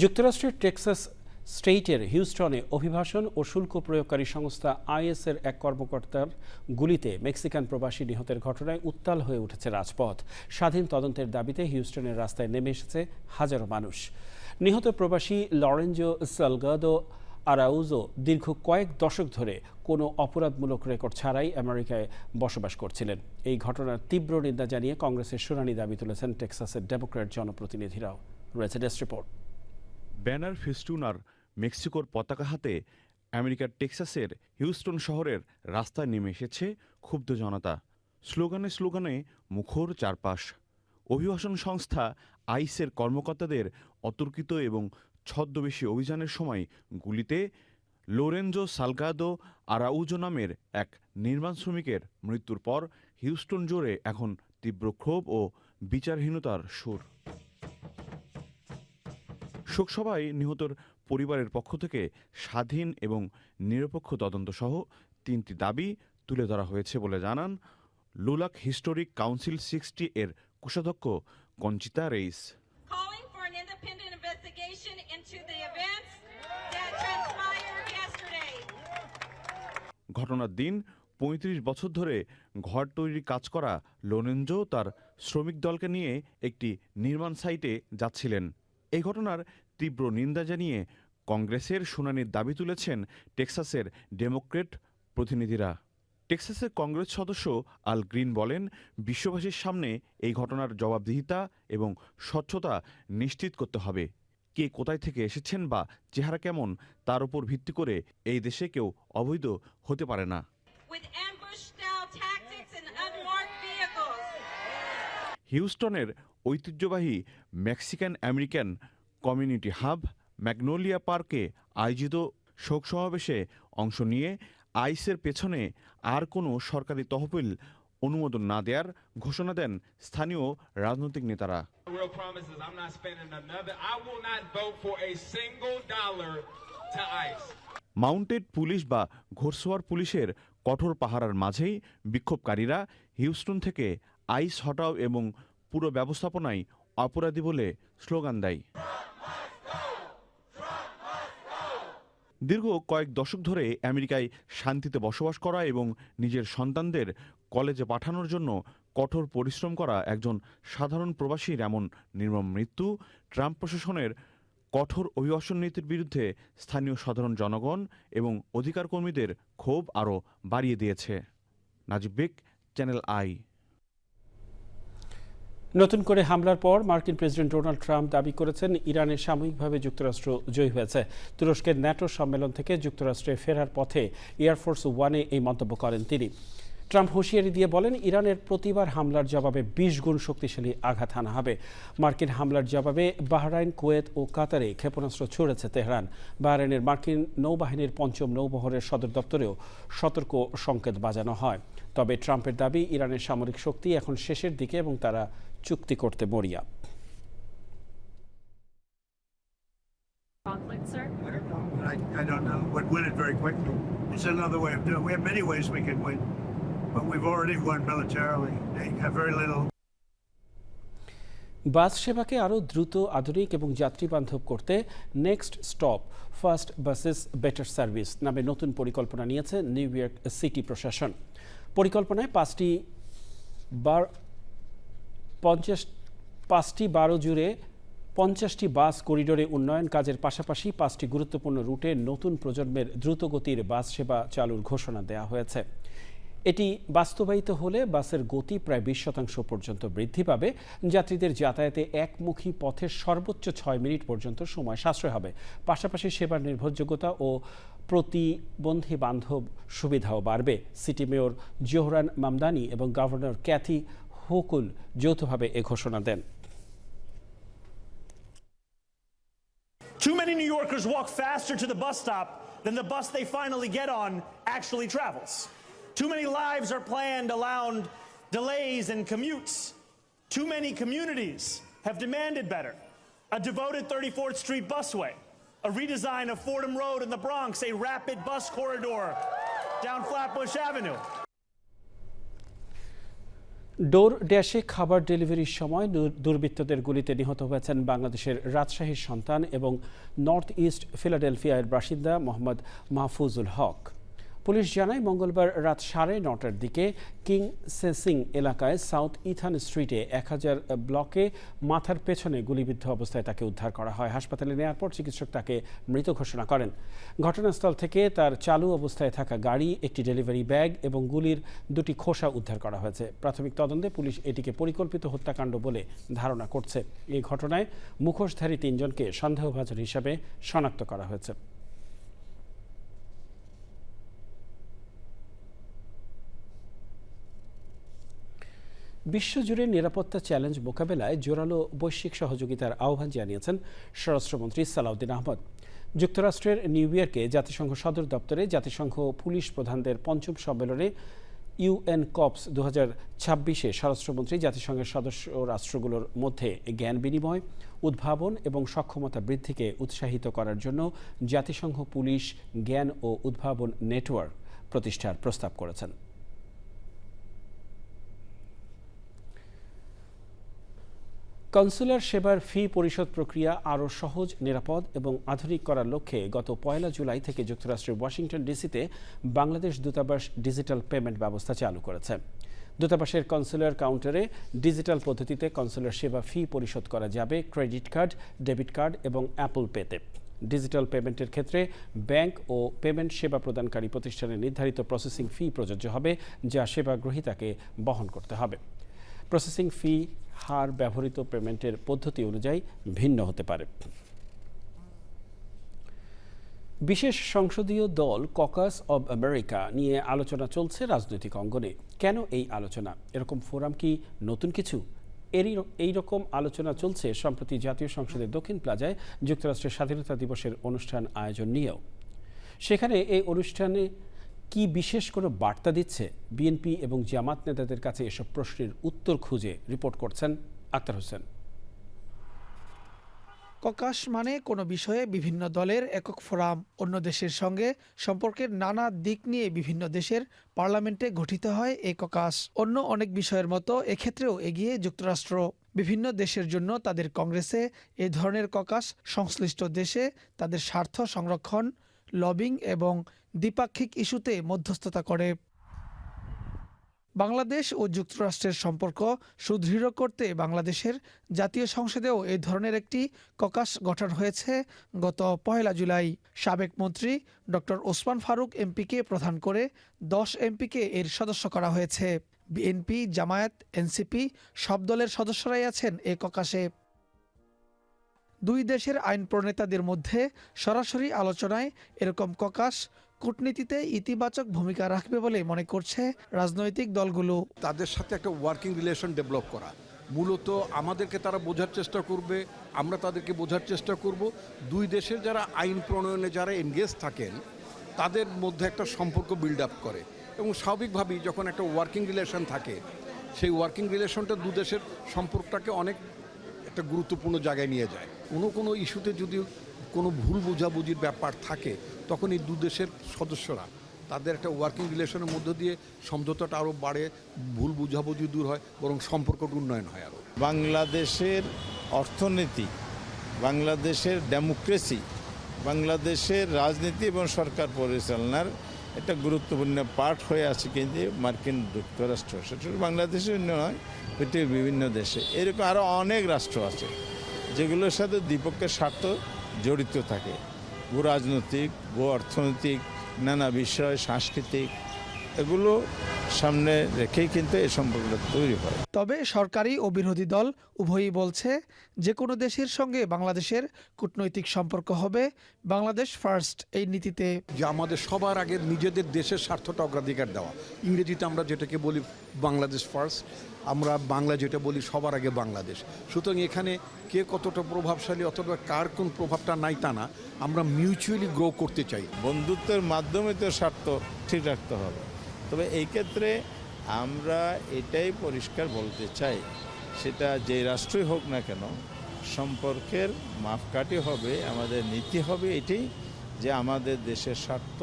যুক্তরাষ্ট্রের টেক্সাস স্টেটের হিউস্টনে অভিবাসন ও শুল্ক প্রয়োগকারী সংস্থা আইএসের এক কর্মকর্তার গুলিতে মেক্সিকান প্রবাসী নিহতের ঘটনায় উত্তাল হয়ে উঠেছে রাজপথ। স্বাধীন তদন্তের দাবিতে হিউস্টনের রাস্তায় নেমে এসেছে হাজারো মানুষ। নিহত প্রবাসী লরেঞ্জো সালগাদো আরাউজো দীর্ঘ কয়েক দশক ধরে কোনো অপরাধমূলক রেকর্ড ছাড়াই আমেরিকায় বসবাস করছিলেন। এই ঘটনার তীব্র নিন্দা জানিয়ে কংগ্রেসের শুনানি দাবি তুলেছেন টেক্সাসের ডেমোক্র্যাট জনপ্রতিনিধিরাও। রয়েছে ডেস্ক রিপোর্ট। ব্যানার, ফেস্টুন আর মেক্সিকোর পতাকা হাতে আমেরিকার টেক্সাসের হিউস্টন শহরের রাস্তায় নেমে এসেছে ক্ষুব্ধ জনতা। স্লোগানে স্লোগানে মুখর চারপাশ। অভিবাসন সংস্থা আইসের কর্মকর্তাদের অতর্কিত এবং ছদ্মবেশী অভিযানের সময় গুলিতে লোরেঞ্জো সালগাদো আরাউজো নামের এক নির্মাণ শ্রমিকের মৃত্যুর পর হিউস্টন জুড়ে এখন তীব্র ক্ষোভ ও বিচারহীনতার সুর। শোকসভায় নিহতর পরিবারের পক্ষ থেকে স্বাধীন এবং নিরপেক্ষ তদন্ত সহ 3টি দাবি তুলে ধরা হয়েছে বলে জানান লুলাক হিস্টোরিক কাউন্সিল 60 এর কোষাধ্যক্ষ কঞ্চিতা রেইস। ঘটনার দিন 35 বছর ধরে ঘর তৈরির কাজ করা লোরেঞ্জো তার শ্রমিক দলকে নিয়ে একটি নির্মাণ সাইটে যাচ্ছিলেন। এই ঘটনার তীব্র নিন্দা জানিয়ে কংগ্রেসের শুনানির দাবি তুলেছেন টেক্সাসের ডেমোক্র্যাট প্রতিনিধিরা। টেক্সাসের কংগ্রেস সদস্য আল গ্রিন বলেন, বিশ্ববাসীর সামনে এই ঘটনার জবাবদিহিতা এবং স্বচ্ছতা নিশ্চিত করতে হবে। কে কোথায় থেকে এসেছেন বা চেহারা কেমন তার উপর ভিত্তি করে এই দেশে কেউ অবৈধ হতে পারে না। হিউস্টনের ঐতিহ্যবাহী Mexican American community hub magnolia পার্কে আয়োজিত শোক সমাবেশে অংশ নিয়ে আইসের পেছনে আর কোনো সরকারি তহবিল অনুমোদন না দেওয়ার ঘোষণা দেন স্থানীয় রাজনৈতিক নেতারা। মাউন্টেড পুলিশ বা ঘোড়সওয়ার পুলিশের কঠোর পাহারার মাঝেই বিক্ষোভকারীরা হিউস্টন থেকে আইস হটাও এবং পুরো ব্যবস্থাপনায় অপরাধী বলে স্লোগান দেয়। দীর্ঘ কয়েক দশক ধরে আমেরিকায় শান্তিতে বসবাস করা এবং নিজের সন্তানদের কলেজে পাঠানোর জন্য কঠোর পরিশ্রম করা একজন সাধারণ প্রবাসীর এমন নির্মম মৃত্যু ট্রাম্প প্রশাসনের কঠোর অভিবাসন নীতির বিরুদ্ধে স্থানীয় সাধারণ জনগণ এবং অধিকার কর্মীদের ক্ষোভ আরও বাড়িয়ে দিয়েছে। নাজিব বেগ, চ্যানেল আই। নতুন করে হামলার পর মার্কিন প্রেসিডেন্ট ডোনাল্ড ট্রাম্প দাবি করেছেন ইরানে সাময়িকভাবে যুক্তরাষ্ট্র জয়ী হয়েছে। তুরস্কের ন্যাটো সম্মেলন থেকে যুক্তরাষ্ট্রে ফেরার পথে এয়ারফোর্স ওয়ানে এই মন্তব্য করেন তিনি। ট্রাম্প হুঁশিয়ারি দিয়ে বলেন, ইরানের প্রতিবার হামলার জবাবে 20 গুণ শক্তিশালী আঘাত হানা হবে। মার্কিন হামলার জবাবে বাহরাইন, কুয়েত ও কাতারে ক্ষেপণাস্ত্র ছুড়েছে তেহরান। বাহরাইনের মার্কিন নৌবাহিনীর 5ম নৌবহরের সদর দপ্তরেও সতর্ক সংকেত বাজানো হয়। তবে ট্রাম্পের দাবি, ইরানের সামরিক শক্তি এখন শেষের দিকে এবং তারা চুক্তি করতে মরিয়া। I don't know. We'd win it very quickly. It's another way of doing it. We have many ways we can win, but we've already won militarily. They have very little. বাস সেবাকে আরও দ্রুত, আধুনিক এবং যাত্রী বান্ধব করতে next stop first buses better service নামে নতুন পরিকল্পনা নিয়েছে নিউ ইয়র্ক সিটি প্রশাসন। পরিকল্পনায় 5টি 12 জুড়ে 50টি বাস করিডোরে উন্নয়ন কাজের পাশাপাশি 5টি গুরুত্বপূর্ণ রুটে নতুন প্রজন্মের দ্রুতগতির বাস সেবা চালুর ঘোষণা দেওয়া হয়েছে। এটি বাস্তবায়িত হলে বাসের গতি প্রায় 20% পর্যন্ত বৃদ্ধি পাবে। যাত্রীদের যাতায়াতে একমুখী পথে সর্বোচ্চ 6 মিনিট পর্যন্ত সময় সাশ্রয় হবে। পাশাপাশি সেবার নির্ভরযোগ্যতা ও প্রতিবন্ধী বান্ধব সুবিধাও বাড়বে। সিটি মেয়র জোহরান মামদানি এবং গভর্নর ক্যাথি হোকুল যৌথভাবে এ ঘোষণা দেন। Too many New Yorkers walk faster to the bus stop than the bus they finally get on actually travels. Too many lives are planned around delays and commutes. Too many communities have demanded better. A devoted 34th Street busway, a redesign of Fordham Road in the Bronx, a rapid bus corridor down Flatbush Avenue. ডোর ড্যাশে খাবার ডেলিভারির সময় দুর্বৃত্তদের গুলিতে নিহত হয়েছেন বাংলাদেশের রাজশাহীর সন্তান এবং নর্থ ইস্ট ফিলাডেলফিয়ার বাসিন্দা মোহাম্মদ মাহফুজুল হক। পুলিশ জানায় মঙ্গলবার রাত 9:30টার দিকে কিং সেসিং এলাকায় সাউথ ইথান স্ট্রিটে 1000 ব্লকে মাথার পেছনে গুলিবিদ্ধ অবস্থায় তাকে উদ্ধার করা হয়। হাসপাতালে নেওয়ার পর চিকিৎসক তাকে মৃত ঘোষণা করেন। ঘটনাস্থল থেকে তার চালু অবস্থায় থাকা গাড়ি, একটি ডেলিভারি ব্যাগ এবং গুলির 2টি খোসা উদ্ধার করা হয়েছে। প্রাথমিক তদন্তে পুলিশ এটিকে পরিকল্পিত হত্যাকাণ্ড বলে ধারণা করছে। এই ঘটনায় মুখোশধারী 3 জনকে সন্দেহভাজন হিসাবে শনাক্ত করা হয়েছে। বিশ্বজুড়ে নিরাপত্তা চ্যালেঞ্জ মোকাবেলায় জোরালো বৈশ্বিক সহযোগিতার আহ্বান জানিয়েছেন স্বরাষ্ট্রমন্ত্রী সালাউদ্দিন আহমদ। যুক্তরাষ্ট্রের নিউ ইয়র্কে জাতিসংঘ সদর দপ্তরে জাতিসংঘ পুলিশ প্রধানদের 5ম সম্মেলনে ইউএন কপস 2026-এ স্বরাষ্ট্রমন্ত্রী জাতিসংঘের সদস্য রাষ্ট্রগুলোর মধ্যে জ্ঞান বিনিময়, উদ্ভাবন এবং সক্ষমতা বৃদ্ধিকে উৎসাহিত করার জন্য জাতিসংঘ পুলিশ জ্ঞান ও উদ্ভাবন নেটওয়ার্ক প্রতিষ্ঠার প্রস্তাব করেছেন। কনসুলার সেবার ফি পরিশোধ প্রক্রিয়া আরও সহজ, নিরাপদ এবং আধুনিক করার লক্ষ্যে গত 1 জুলাই থেকে যুক্তরাষ্ট্রের ওয়াশিংটন ডিসিতে বাংলাদেশ দূতাবাস ডিজিটাল পেমেন্ট ব্যবস্থা চালু করেছে। দূতাবাসের কনসুলার কাউন্টারে ডিজিটাল পদ্ধতিতে কনসুলার সেবা ফি পরিশোধ করা যাবে ক্রেডিট কার্ড, ডেবিট কার্ড এবং অ্যাপল পেতে। ডিজিটাল পেমেন্টের ক্ষেত্রে ব্যাংক ও পেমেন্ট সেবা প্রদানকারী প্রতিষ্ঠানের নির্ধারিত প্রসেসিং ফি প্রযোজ্য হবে, যা সেবা গ্রহীতাকে বহন করতে হবে। প্রসেসিং ফি হার ব্যবহৃত পেমেন্টের পদ্ধতি অনুযায়ী ভিন্ন হতে পারে। বিশেষ সংসদীয় দল ককাস অব আমেরিকা নিয়ে আলোচনা চলছে রাজনৈতিক অঙ্গনে। কেন এই আলোচনা? এরকম ফোরাম কি নতুন কিছু? এই রকম আলোচনা চলছে সম্প্রতি জাতীয় সংসদের দক্ষিণ প্লাজায় যুক্তরাষ্ট্রের স্বাধীনতা দিবসের অনুষ্ঠান আয়োজন নিয়েও। সেখানে এই অনুষ্ঠানে কি বিশেষ কোনো বার্তা দিচ্ছে? বিএনপি এবং জামাত নেতাদের কাছে এসব প্রশ্নের উত্তর খুঁজে রিপোর্ট করছেন আক্তার হোসেন। ককাস মানে কোনো বিষয়ে বিভিন্ন দলের একক ফোরাম। অন্য দেশের সঙ্গে সম্পর্কের নানা দিক নিয়ে বিভিন্ন দেশের পার্লামেন্টে গঠিত হয় এই ককাস। অন্য অনেক বিষয়ের মতো এক্ষেত্রেও এগিয়ে যুক্তরাষ্ট্র। বিভিন্ন দেশের জন্য তাদের কংগ্রেসে এ ধরনের ককাস সংশ্লিষ্ট দেশে তাদের স্বার্থ সংরক্ষণ, লবিং এবং দ্বিপাক্ষিক ইস্যুতে মধ্যস্থতা করে। বাংলাদেশ ও যুক্তরাষ্ট্রের সম্পর্ক সুদৃঢ় করতে বাংলাদেশের জাতীয় সংসদেও এই ধরনের একটি ককাস গঠন হয়েছে গত 1 জুলাই। সাবেক মন্ত্রী ডক্টর ওসমান ফারুক এমপিকে প্রধান করে 10 এমপিকে এর সদস্য করা হয়েছে। বিএনপি, জামায়াত, এনসিপি সব দলের সদস্যরাই আছেন এই ককাসে। দুই দেশের আইন প্রণেতাদের মধ্যে সরাসরি আলোচনায় এরকম ককাস কূটনীতিতে ইতিবাচক ভূমিকা রাখবে বলে মনে করছে রাজনৈতিক দলগুলো। তাদের সাথে একটা ওয়ার্কিং রিলেশন ডেভেলপ করা, মূলত আমাদেরকে তারা বোঝার চেষ্টা করবে, আমরা তাদেরকে বোঝার চেষ্টা করব। দুই দেশের যারা আইন প্রণয়নে যারা এনগেজ থাকেন তাদের মধ্যে একটা সম্পর্ক বিল্ড আপ করে এবং স্বাভাবিকভাবেই যখন একটা ওয়ার্কিং রিলেশন থাকে সেই ওয়ার্কিং রিলেশনটা দু দেশের সম্পর্কটাকে অনেক একটা গুরুত্বপূর্ণ জায়গায় নিয়ে যায়। কোনো ইস্যুতে যদি কোনো ভুল বোঝাবুঝির ব্যাপার থাকে তখন এই দু দেশের সদস্যরা তাদের একটা ওয়ার্কিং রিলেশনের মধ্য দিয়ে সমঝোতাটা আরও বাড়ে, ভুল বোঝাবুঝি দূর হয়, বরং সম্পর্কটা উন্নয়ন হয় আরও। বাংলাদেশের অর্থনীতি, বাংলাদেশের ডেমোক্রেসি, বাংলাদেশের রাজনীতি এবং সরকার পরিচালনার একটা গুরুত্বপূর্ণ পার্ট হয়ে আছে কিন্তু মার্কিন যুক্তরাষ্ট্র। সেটা বাংলাদেশের নয়, পৃথিবীর বিভিন্ন দেশে এরকম আরও অনেক রাষ্ট্র আছে যেগুলোর সাথে দ্বিপক্ষের স্বার্থ জড়িত থাকে। ভূ রাজনৈতিক, ভূ অর্থনৈতিক, নানা বিষয়, সাংস্কৃতিক, এগুলো সামনে রেখেই কিন্তু এই সম্পর্কটা তৈরি হয়। তবে সরকারি ও বিরোধী দল উভয়ই বলছে যে কোনো দেশের সঙ্গে বাংলাদেশের কূটনৈতিক সম্পর্ক হবে বাংলাদেশ ফার্স্ট এই নীতিতে। যে আমাদের সবার আগে নিজেদের দেশের স্বার্থটা অগ্রাধিকার দেওয়া, ইংরেজিতে আমরা যেটাকে বলি বাংলাদেশ ফার্স্ট, আমরা বাংলা যেটা বলি সবার আগে বাংলাদেশ। সুতরাং এখানে কে কতটা প্রভাবশালী অথবা কার কোন প্রভাবটা নাই তা না, আমরা মিউচুয়ালি গ্রো করতে চাই। বন্ধুত্বের মাধ্যমে তো স্বার্থ ঠিক রাখতে হবে। তবে এই ক্ষেত্রে আমরা এটাই পরিষ্কার বলতে চাই, সেটা যে রাষ্ট্রই হোক না কেন, সম্পর্কের মাপকাঠি হবে, আমাদের নীতি হবে এটাই যে আমাদের দেশের স্বার্থ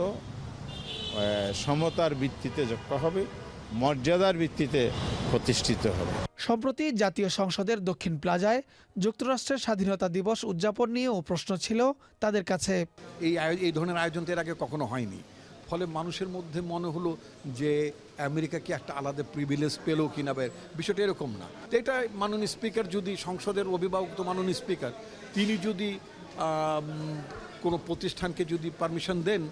সমতার ভিত্তিতে যুক্ত হবে, মর্যাদার ভিত্তিতে প্রতিষ্ঠিত হবে। সম্প্রতি জাতীয় সংসদের দক্ষিণ প্লাজায় যুক্তরাষ্ট্রের স্বাধীনতা দিবস উদযাপন নিয়েও প্রশ্ন ছিল তাদের কাছে। এই ধরনের আয়োজন তো এর আগে কখনো হয়নি, ফলে মানুষের মধ্যে মনে হলো যে আমেরিকা কি একটা আলাদা প্রিভিলেজ পেলো কিনা, বিষয়টা এরকম না। তো এটা মাননীয় স্পিকার, যদি সংসদের অভিভাবক তো মাননীয় স্পিকার, তিনি যদি কোনো প্রতিষ্ঠানকে যদি পারমিশন দেন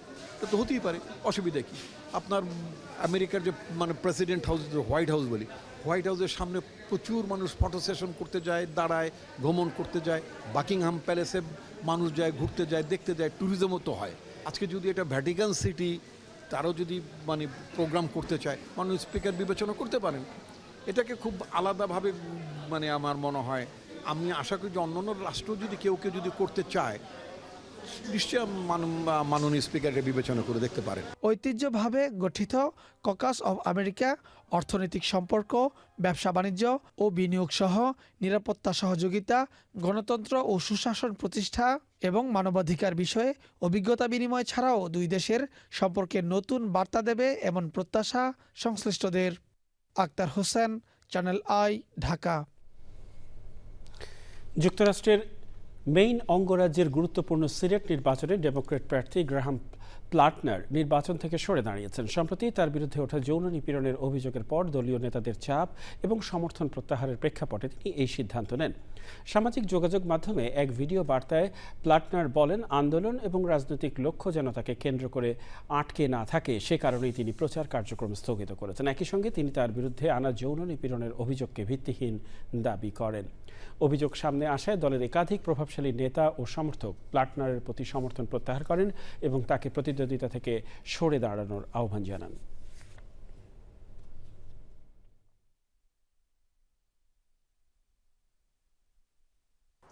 তো হতেই পারে, অসুবিধা কি? আপনার আমেরিকার যে প্রেসিডেন্ট হাউস, হোয়াইট হাউস বলি, হোয়াইট হাউসের সামনে প্রচুর মানুষ ফটো সেশন করতে যায়, দাঁড়ায়, ভ্রমণ করতে যায়। বাকিংহাম প্যালেসে মানুষ যায়, ঘুরতে যায়, দেখতে যায়, ট্যুরিজমও তো হয়। আজকে যদি এটা ভ্যাটিকান সিটি তারও যদি প্রোগ্রাম করতে চায়, মাননীয় স্পিকার বিবেচনা করতে পারেন। এটাকে খুব আলাদাভাবে আমার মনে হয়, আমি আশা করি যে অন্যান্য রাষ্ট্র যদি কেউ যদি করতে চায়, নিশ্চয়ই মাননীয় স্পিকারকে বিবেচনা করে দেখতে পারেন। ঐতিহ্যভাবে গঠিত ককাস অব আমেরিকা অর্থনৈতিক সম্পর্ক, ব্যবসা বাণিজ্য ও বিনিয়োগ সহ নিরাপত্তা সহযোগিতা, গণতন্ত্র ও সুশাসন প্রতিষ্ঠা এবং মানবাধিকার বিষয়ে অভিজ্ঞতা বিনিময় ছাড়াও দুই দেশের সম্পর্কে নতুন বার্তা দেবে এমন প্রত্যাশা সংশ্লিষ্টদের। Akhtar Hossain, Channel I, Dhaka. যুক্তরাষ্ট্রের মেইন অঙ্গরাজ্যের গুরুত্বপূর্ণ সিনেট নির্বাচনে ডেমোক্র্যাট প্রার্থী গ্রাহাম প্লাটনার নির্বাচন থেকে সরে দাঁড়িয়েছেন। সম্প্রতি তার বিরুদ্ধে ওঠা যৌন নিপীড়নের অভিযোগের পর দলীয় নেতাদের চাপ এবং সমর্থন প্রত্যাহারের প্রেক্ষাপটে তিনি এই সিদ্ধান্ত নেন। সামাজিক যোগাযোগ মাধ্যমে এক ভিডিও বার্তায় প্লাটনার বলেন, আন্দোলন এবং রাজনৈতিক লক্ষ্য যেন তাকে কেন্দ্র করে আটকে না থাকে, সে কারণেই তিনি প্রচার কার্যক্রম স্থগিত করেছেন। একই সঙ্গে তিনি তার বিরুদ্ধে আনা যৌন নিপীড়নের অভিযোগকে ভিত্তিহীন দাবি করেন। অভিযোগ সামনে আসায় দলের একাধিক প্রভাবশালী নেতা ও সমর্থক প্লাটনারের প্রতি সমর্থন প্রত্যাহার করেন এবং তাকে প্রতিদ্বন্দ্বিতা থেকে সরে দাঁড়ানোর আহ্বান জানান।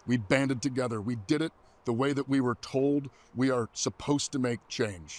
We banded together. We did it the way that we were told we are supposed to make change.